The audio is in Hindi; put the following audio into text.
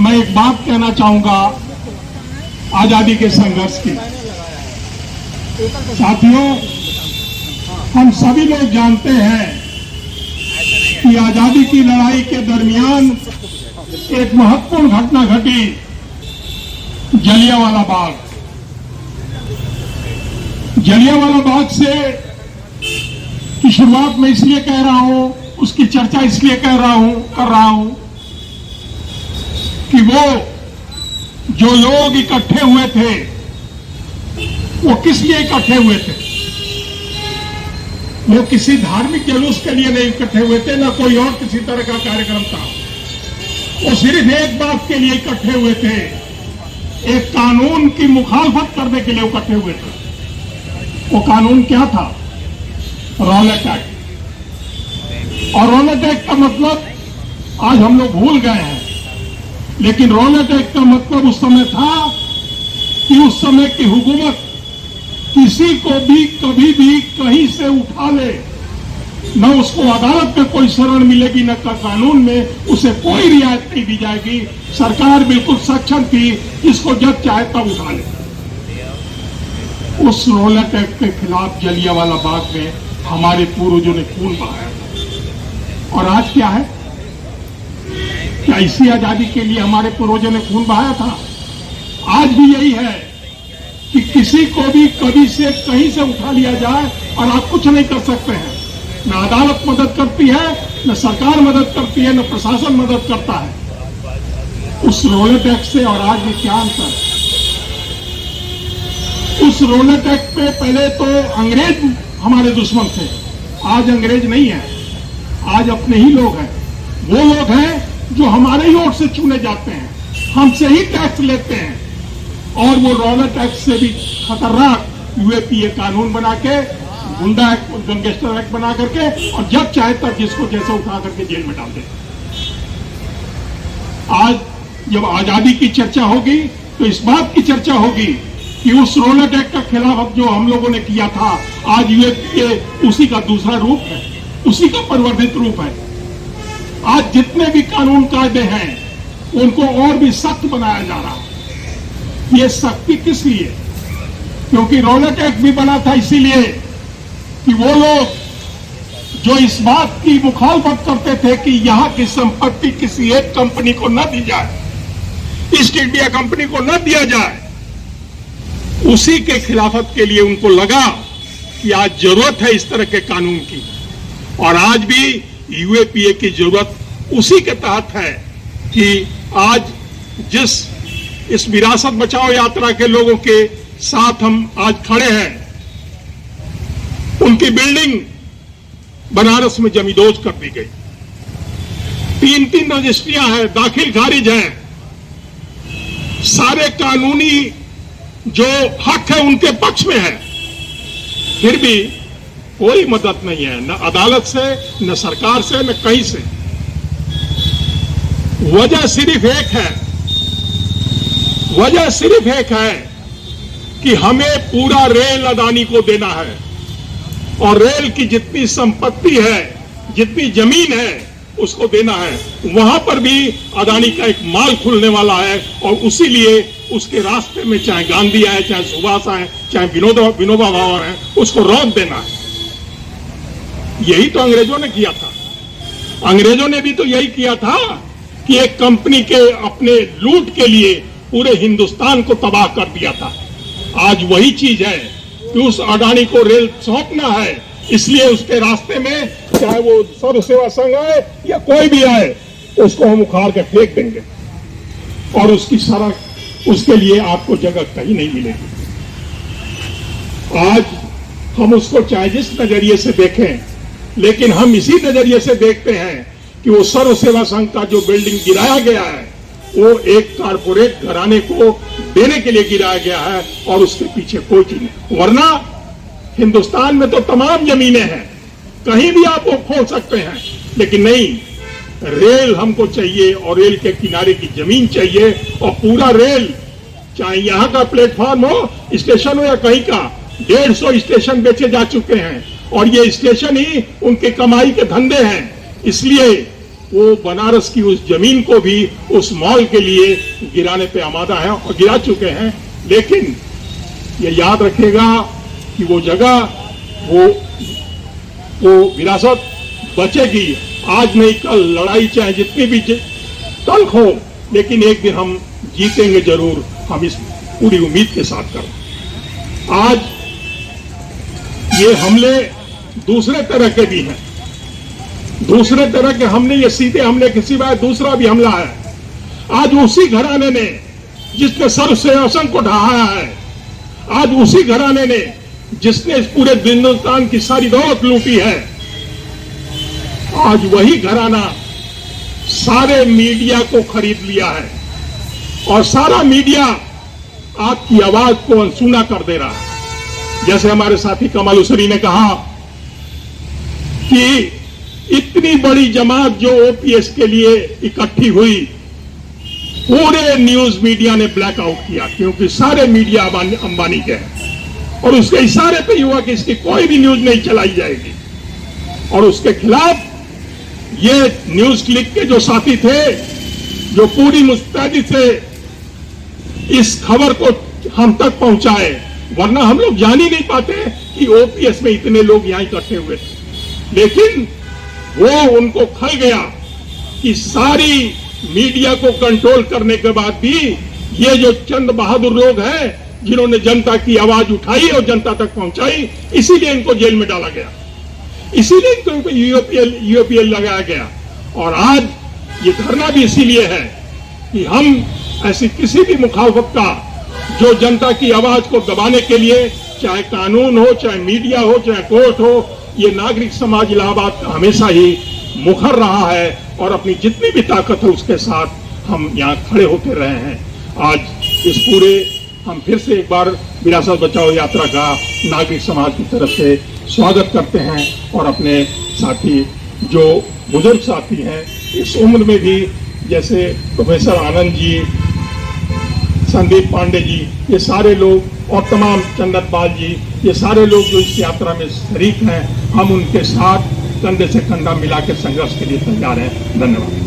मैं एक बात कहना चाहूंगा आजादी के संघर्ष की। साथियों, हम सभी लोग जानते हैं कि आजादी की लड़ाई के दरमियान एक महत्वपूर्ण घटना घटी, जलियांवाला बाग। जलियांवाला बाग से की शुरुआत मैं इसलिए कह रहा हूं, उसकी चर्चा इसलिए कर रहा हूं कि वो जो लोग इकट्ठे हुए थे वो किस लिए इकट्ठे हुए थे। वो किसी धार्मिक जुलूस के लिए नहीं इकट्ठे हुए थे, ना कोई और किसी तरह का कार्यक्रम था। वो सिर्फ एक बात के लिए इकट्ठे हुए थे, एक कानून की मुखालफत करने के लिए इकट्ठे हुए थे। वो कानून क्या था? Rowlatt act. और रॉलेट एक्ट का मतलब आज हम लोग भूल गए हैं, लेकिन रॉलेट एक्ट का मतलब उस समय था कि उस समय की हुकूमत किसी को भी कभी भी कहीं से उठा ले, न उसको अदालत में कोई शरण मिलेगी, न कानून में उसे कोई रियायत नहीं दी जाएगी। सरकार बिल्कुल सक्षम थी, जिसको जब चाहे तब उठा ले। उस रॉलेट एक्ट के खिलाफ जलियांवाला बाग में हमारे पूर्वजों ने खून बहाया था। और आज क्या है? क्या इसी आजादी के लिए हमारे पूर्वजों ने खून बहाया था? आज भी यही है कि किसी को भी कभी से कहीं से उठा लिया जाए और आप कुछ नहीं कर सकते हैं। न अदालत मदद करती है, न सरकार मदद करती है, न प्रशासन मदद करता है। उस रॉलेट एक्ट से और आज में क्या अंतर है? उस रॉलेट एक्ट पे पहले तो अंग्रेज हमारे दुश्मन थे, आज अंग्रेज नहीं है, आज अपने ही लोग हैं। वो लोग हैं जो हमारे ही वोट से चुने जाते हैं, हमसे ही टैक्स लेते हैं। और वो रॉलेट एक्ट से भी खतरनाक यूएपीए कानून बना के, गुंडा एक्ट, गैंगस्टर एक्ट बना करके, और जब चाहे तब जिसको जैसे उठा करके जेल में डाल दे। आज जब आजादी की चर्चा होगी तो इस बात की चर्चा होगी कि उस रॉलेट एक्ट का खिलाफ जो हम लोगों ने किया था, आज यूएपीए उसी का दूसरा रूप है, उसी का परिवर्तित रूप है। आज जितने भी कानून कायदे हैं उनको और भी सख्त बनाया जा रहा है। ये सख्ती किस लिए? क्योंकि रॉलेट एक्ट भी बना था इसीलिए कि वो लोग जो इस बात की मुखालफत करते थे कि यहां की संपत्ति किसी एक कंपनी को न दी जाए, ईस्ट इंडिया कंपनी को न दिया जाए, उसी के खिलाफत के लिए उनको लगा कि आज जरूरत है इस तरह के कानून की। और आज भी यूएपीए की जरूरत उसी के तहत है कि आज जिस इस विरासत बचाओ यात्रा के लोगों के साथ हम आज खड़े हैं, उनकी बिल्डिंग बनारस में जमींदोज कर दी गई। 3-3 रजिस्ट्रियां हैं, दाखिल खारिज हैं। सारे कानूनी जो हक है उनके पक्ष में है, फिर भी कोई मदद नहीं है, न अदालत से, न सरकार से, न कहीं से। वजह सिर्फ एक है कि हमें पूरा रेल अदानी को देना है, और रेल की जितनी संपत्ति है, जितनी जमीन है, उसको देना है। वहां पर भी अदानी का एक माल खुलने वाला है, और उसी लिए उसके रास्ते में चाहे गांधी आए, चाहे सुभाष आए, चाहे विनोबा भावे हैं, उसको रोक देना है। यही तो अंग्रेजों ने किया था। अंग्रेजों ने भी तो यही किया था कि एक कंपनी के अपने लूट के लिए पूरे हिंदुस्तान को तबाह कर दिया था। आज वही चीज है कि उस अडानी को रेल सौंपना है, इसलिए उसके रास्ते में चाहे वो सर्व सेवा संघ आए या कोई भी आए, उसको हम उखाड़ के फेंक देंगे, और उसकी सड़क, उसके लिए आपको जगह कहीं नहीं मिलेगी। आज हम उसको चाहे जिस नजरिए से देखें, लेकिन हम इसी नजरिए से देखते हैं कि वो सर्व सेवा संघ का जो बिल्डिंग गिराया गया है, वो एक कारपोरेट घराने को देने के लिए गिराया गया है, और उसके पीछे कोई चीज नहीं। वरना हिंदुस्तान में तो तमाम जमीनें हैं, कहीं भी आप वो खोल सकते हैं, लेकिन नहीं, रेल हमको चाहिए, और रेल के किनारे की जमीन चाहिए, और पूरा रेल, चाहे यहां का प्लेटफॉर्म हो, स्टेशन हो, या कहीं का। 150 स्टेशन बेचे जा चुके हैं, और ये स्टेशन ही उनके कमाई के धंधे हैं। इसलिए वो बनारस की उस जमीन को भी उस मॉल के लिए गिराने पे आमादा है और गिरा चुके हैं। लेकिन ये याद रखेगा कि वो जगह, वो विरासत बचेगी। आज नहीं कल लड़ाई चाहे जितनी भी तल्ख हो, लेकिन एक दिन हम जीतेंगे जरूर, हम इस पूरी उम्मीद के साथ करें। आज ये हमले दूसरे तरह के भी हैं, दूसरे तरह के हमले, ये सीधे हमले के सिवाय दूसरा भी हमला है। आज उसी घराने ने जिसने सर्व सिंहासन को ढहाया है, आज उसी घराने ने जिसने इस पूरे हिंदुस्तान की सारी दौलत लूटी है, आज वही घराना सारे मीडिया को खरीद लिया है और सारा मीडिया आपकी आवाज को अनसुना कर दे रहा है। जैसे हमारे साथी कमाल उसरी ने कहा कि इतनी बड़ी जमात जो ओपीएस के लिए इकट्ठी हुई, पूरे न्यूज मीडिया ने ब्लैकआउट किया, क्योंकि सारे मीडिया अंबानी के हैं और उसके इशारे पे ही हुआ कि इसकी कोई भी न्यूज नहीं चलाई जाएगी। और उसके खिलाफ ये न्यूज क्लिक के जो साथी थे, जो पूरी मुस्तैदी से इस खबर को हम तक पहुंचाए, वरना हम लोग जान ही नहीं पाते कि ओपीएस में इतने लोग यहां इकट्ठे हुए थे। लेकिन वो उनको खल गया कि सारी मीडिया को कंट्रोल करने के बाद भी ये जो चंद बहादुर लोग हैं जिन्होंने जनता की आवाज उठाई और जनता तक पहुंचाई, इसीलिए इनको जेल में डाला गया, इसीलिए इनको यूएपीएल लगाया गया। और आज ये धरना भी इसीलिए है कि हम ऐसी किसी भी मुखालफत का, जो जनता की आवाज को दबाने के लिए, चाहे कानून हो, चाहे मीडिया हो, चाहे कोर्ट हो, ये नागरिक समाज इलाहाबाद का हमेशा ही मुखर रहा है और अपनी जितनी भी ताकत है उसके साथ हम यहाँ खड़े होते रहे हैं। आज इस पूरे हम फिर से एक बार विरासत बचाओ यात्रा का नागरिक समाज की तरफ से स्वागत करते हैं और अपने साथी जो बुजुर्ग साथी हैं इस उम्र में भी, जैसे प्रोफेसर आनंद जी, संदीप पांडे जी, ये सारे लोग और तमाम चंदन पाल जी, ये सारे लोग जो इस यात्रा में शरीक हैं, हम उनके साथ कंधे से कंधा मिला के संघर्ष के लिए तैयार हैं। धन्यवाद।